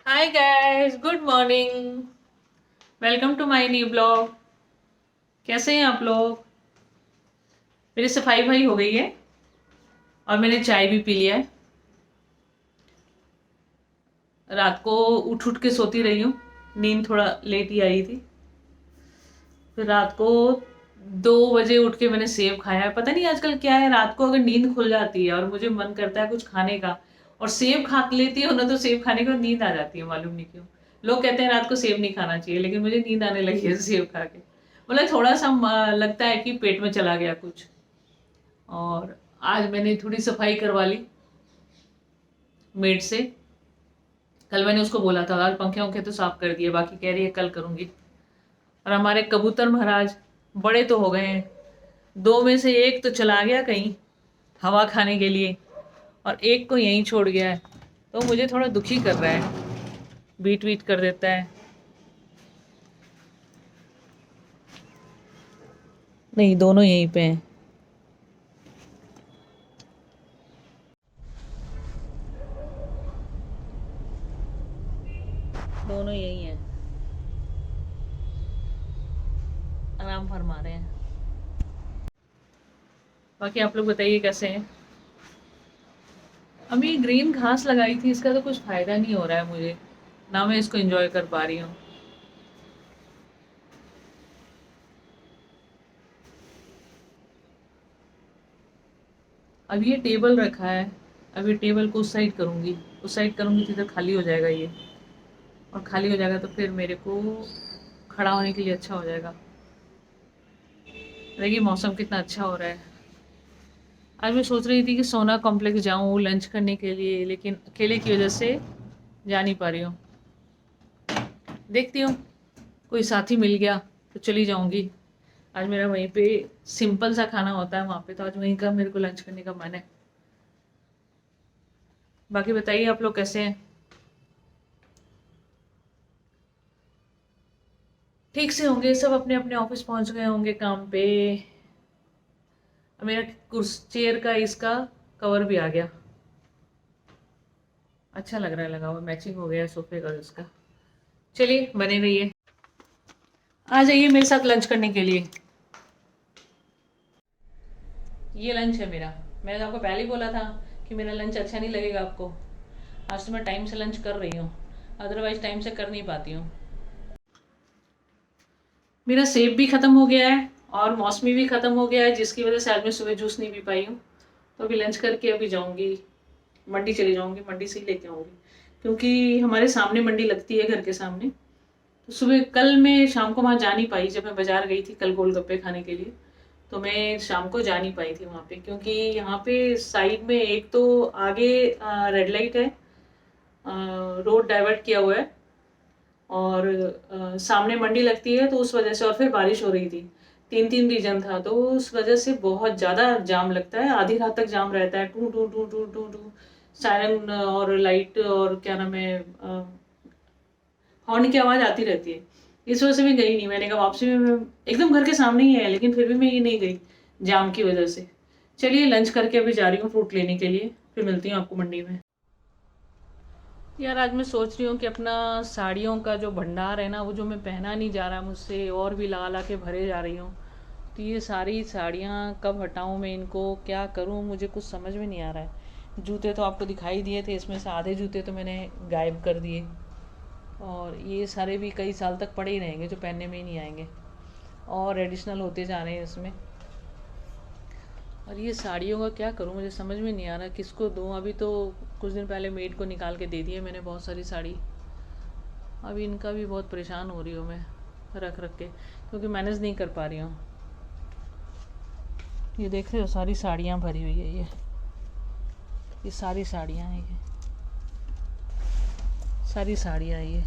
Hi guys, good morning. Welcome to my new blog. कैसे हैं आप लोग? मेरी सफाई भाई हो गई है और मैंने चाय भी पी लिया है। रात को उठ उठ के सोती रही हूँ। नींद थोड़ा लेट ही आई थी। फिर रात को 2 बजे उठ के मैंने सेब खाया है। पता नहीं आजकल क्या है, रात को अगर नींद खुल जाती है और मुझे मन करता है कुछ खाने का और सेब खा लेती हूँ ना, तो सेब खाने के बाद नींद आ जाती है, मालूम नहीं क्यों। लोग कहते हैं रात को सेब नहीं खाना चाहिए, लेकिन मुझे नींद आने लगी है सेब खा के। मतलब थोड़ा सा लगता है कि पेट में चला गया कुछ। और आज मैंने थोड़ी सफाई करवा ली मेड से। कल मैंने उसको बोला था, आज पंखे वंखे तो साफ कर दिए, बाकी कह रही है कल करूंगी। और हमारे कबूतर महाराज बड़े तो हो गए हैं, दो में से एक तो चला गया कहीं हवा खाने के लिए और एक को यहीं छोड़ गया है। तो मुझे थोड़ा दुखी कर रहा है, बीट वीट कर देता है। नहीं, दोनों यहीं पे हैं। दोनों यहीं हैं, आराम फरमा रहे हैं। बाकी आप लोग बताइए कैसे हैं। अभी ये ग्रीन घास लगाई थी, इसका तो कुछ फायदा नहीं हो रहा है मुझे, ना मैं इसको एंजॉय कर पा रही हूँ। अब ये टेबल रखा है, अब ये टेबल को उस साइड करूँगी, उस साइड करूँगी तो इधर खाली हो जाएगा ये। और खाली हो जाएगा तो फिर मेरे को खड़ा होने के लिए अच्छा हो जाएगा। देखिए मौसम कितना अच्छा हो रहा है। आज मैं सोच रही थी कि सोना कॉम्प्लेक्स जाऊँ लंच करने के लिए, लेकिन अकेले की वजह से जा नहीं पा रही हूँ। देखती हूँ, कोई साथी मिल गया तो चली जाऊँगी। आज मेरा वहीं पे सिंपल सा खाना होता है वहाँ पे, तो आज वहीं का मेरे को लंच करने का मन है। बाकी बताइए आप लोग कैसे हैं। ठीक से होंगे सब, अपने अपने ऑफिस पहुंच गए होंगे काम पे। मेरा कुर्स चेयर का इसका कवर भी आ गया, अच्छा लग रहा है, लगा हुआ मैचिंग हो गया सोफे का इसका। चलिए बने रहिए, आ जाइए मेरे साथ लंच करने के लिए। ये लंच है मेरा। मैंने तो आपको पहले ही बोला था कि मेरा लंच अच्छा नहीं लगेगा आपको। आज तो मैं टाइम से लंच कर रही हूँ, अदरवाइज टाइम से कर नहीं पाती हूँ। मेरा सेब भी ख़त्म हो गया है और मौसमी भी ख़त्म हो गया है, जिसकी वजह से आज मैं सुबह जूस नहीं पी पाई हूँ। तो अभी लंच करके अभी जाऊँगी, मंडी चली जाऊँगी, मंडी से ही लेके आऊँगी। क्योंकि हमारे सामने मंडी लगती है, घर के सामने। तो सुबह कल मैं शाम को वहाँ जा नहीं पाई, जब मैं बाजार गई थी कल गोलगप्पे खाने के लिए। तो मैं शाम को जा नहीं पाई थी वहाँ पे, क्योंकि यहाँ पे साइड में एक तो आगे रेड लाइट है, रोड डाइवर्ट किया हुआ है, और सामने मंडी लगती है, तो उस वजह से, और फिर बारिश हो रही थी। तीन तीन रीजन था, तो उस वजह से बहुत ज़्यादा जाम लगता है, आधी रात तक जाम रहता है। टू टू टू टू टू टू सायरन और लाइट और क्या नाम है, हॉर्न की आवाज़ आती रहती है। इस वजह से मैं गई नहीं, मैंने कहा वापसी में मैं, एकदम घर के सामने ही है, लेकिन फिर भी मैं ये नहीं गई जाम की वजह से। चलिए लंच करके अभी जा रही हूँ फ्रूट लेने के लिए, फिर मिलती हूँ आपको मंडी में। यार आज मैं सोच रही हूँ कि अपना साड़ियों का जो भंडार है ना, वो जो मैं पहना नहीं जा रहा मुझसे, और भी ला ला के भरे जा रही हूँ। तो ये सारी साड़ियाँ कब हटाऊँ मैं, इनको क्या करूँ, मुझे कुछ समझ में नहीं आ रहा है। जूते तो आपको दिखाई दिए थे, इसमें से आधे जूते तो मैंने गायब कर दिए। और ये सारे भी कई साल तक पड़े ही रहेंगे, जो पहनने में ही नहीं आएंगे, और एडिशनल होते जा रहे हैं इसमें। और ये साड़ियों का क्या करूँ, मुझे समझ में नहीं आ रहा किसको दूँ। अभी तो कुछ दिन पहले मेड को निकाल के दे दिए मैंने बहुत सारी साड़ी। अभी इनका भी बहुत परेशान हो रही हूँ मैं रख रख के, क्योंकि मैनेज नहीं कर पा रही हूँ। ये देख रहे हो, सारी साड़ियाँ भरी हुई है ये सारी साड़ियाँ हैं, ये सारी साड़ियाँ, ये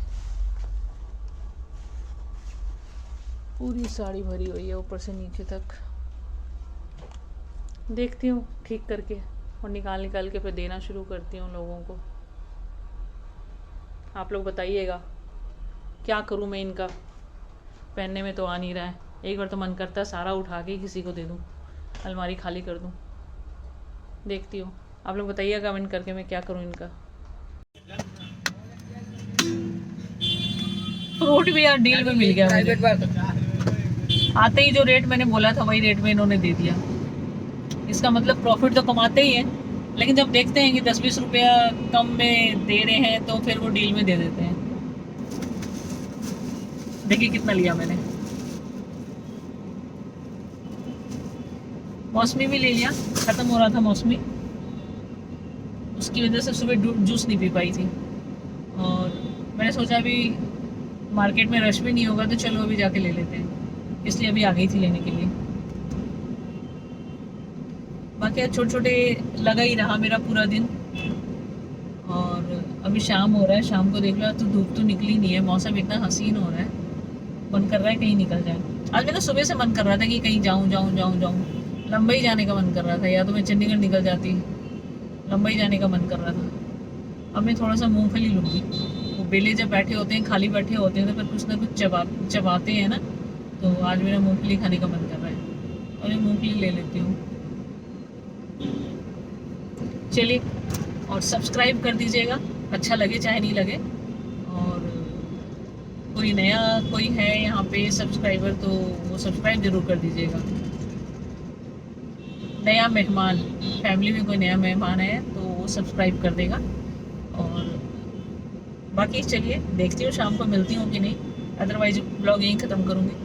पूरी साड़ी भरी हुई है ऊपर से नीचे तक। देखती हूँ ठीक करके, और निकाल निकाल के फिर देना शुरू करती हूँ लोगों को। आप लोग बताइएगा क्या करूँ मैं इनका, पहनने में तो आ नहीं रहा है। एक बार तो मन करता है सारा उठा के किसी को दे दूँ, अलमारी खाली कर दूँ। देखती हूँ, आप लोग बताइए कमेंट करके मैं क्या करूँ इनका। फ्रूट भी यार डील में मिल गया मुझे। आते ही जो रेट मैंने बोला था वही रेट में इन्होंने दे दिया। इसका मतलब प्रॉफिट तो कमाते ही हैं, लेकिन जब देखते हैं कि 10-20 रुपया कम में दे रहे हैं तो फिर वो डील में दे देते हैं। देखिए कितना लिया मैंने। मौसमी भी ले लिया, खत्म हो रहा था मौसमी, उसकी वजह से सुबह जूस नहीं पी पाई थी। और मैंने सोचा अभी मार्केट में रश भी नहीं होगा तो चलो अभी जाके ले लेते हैं, इसलिए अभी आ गई थी लेने के लिए। बाकी छोटे छोटे लगा ही रहा मेरा पूरा दिन। और अभी शाम हो रहा है, शाम को देख लो तो धूप तो निकली नहीं है, मौसम इतना हसीन हो रहा है, मन कर रहा है कहीं निकल जाए। आज मेरा सुबह से मन कर रहा था कि कहीं जाऊं, लंबई जाने का मन कर रहा था, या तो मैं चंडीगढ़ निकल जाती, लंबई जाने का मन कर रहा था। अब मैं थोड़ा सा मूंगफली लूँगी, वो बेले जब बैठे होते हैं, खाली बैठे होते हैं तो फिर कुछ ना कुछ चबाते हैं ना, तो आज मेरा मूंगफली खाने का मन कर रहा है और मैं मूंगफली ले लेती हूँ। चलिए, और सब्सक्राइब कर दीजिएगा, अच्छा लगे चाहे नहीं लगे। और कोई नया कोई है यहाँ पे सब्सक्राइबर तो वो सब्सक्राइब जरूर कर दीजिएगा। नया मेहमान, फैमिली में कोई नया मेहमान है तो वो सब्सक्राइब कर देगा। और बाकी चलिए देखती हूँ शाम को मिलती हूँ कि नहीं, अदरवाइज ब्लॉग यहीं ख़त्म करूँगी।